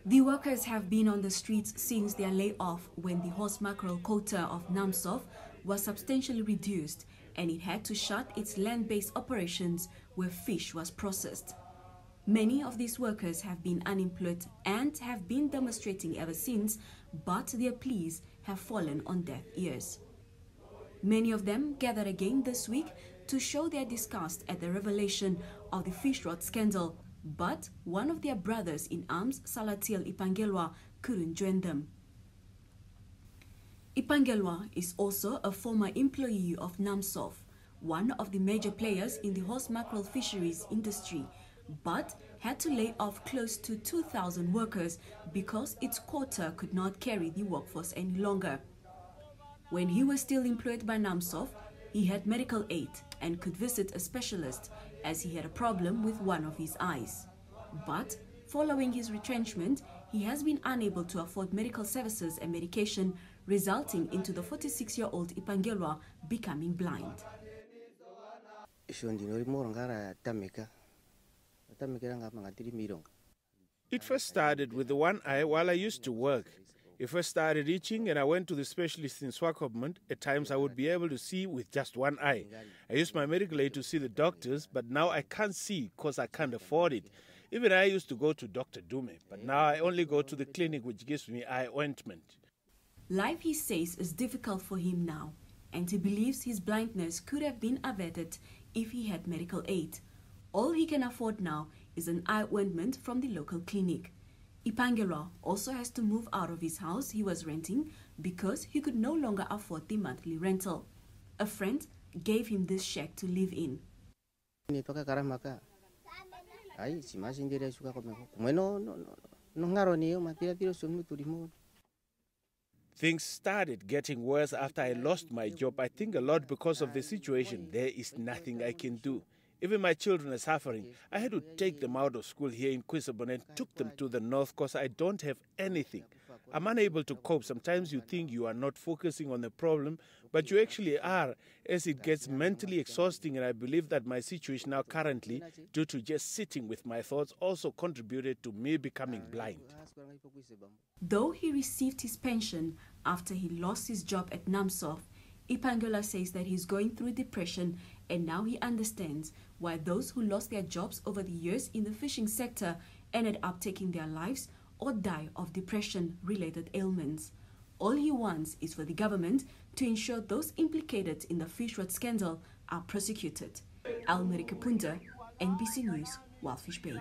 The workers have been on the streets since their layoff when the horse mackerel quota of Namsov was substantially reduced and it had to shut its land-based operations where fish was processed. Many of these workers have been unemployed and have been demonstrating ever since, but their pleas have fallen on deaf ears. Many of them gathered again this week to show their disgust at the revelation of the fish rot scandal, but one of their brothers in arms, Salatiel Ipangelwa, couldn't join them. Ipangelwa is also a former employee of Namsov, one of the major players in the horse mackerel fisheries industry, but had to lay off close to 2,000 workers because its quota could not carry the workforce any longer. When he was still employed by Namsov, he had medical aid and could visit a specialist as he had a problem with one of his eyes. But following his retrenchment, he has been unable to afford medical services and medication, resulting into the 46-year-old Ipangelwa becoming blind. It first started with the one eye while I used to work. It first started itching and I went to the specialist in Swakopmund. At times I would be able to see with just one eye. I used my medical aid to see the doctors, but now I can't see because I can't afford it. Even I used to go to Dr. Dume, but now I only go to the clinic which gives me eye ointment. Life, he says, is difficult for him now, and he believes his blindness could have been averted if he had medical aid. All he can afford now is an eye ointment from the local clinic. Ipangelwa also has to move out of his house he was renting because he could no longer afford the monthly rental. A friend gave him this shack to live in. Things started getting worse after I lost my job. I think a lot because of the situation. There is nothing I can do. Even my children are suffering. I had to take them out of school here in Quisabon and took them to the north because I don't have anything. I'm unable to cope. Sometimes you think you are not focusing on the problem, but you actually are, as it gets mentally exhausting, and I believe that my situation now currently, due to just sitting with my thoughts, also contributed to me becoming blind. Though he received his pension after he lost his job at Namsov, Ipangelwa says that he's going through depression, and now he understands why those who lost their jobs over the years in the fishing sector ended up taking their lives or die of depression-related ailments. All he wants is for the government to ensure those implicated in the fish rot scandal are prosecuted. Almerike Punda, NBC News, Walvis Bay.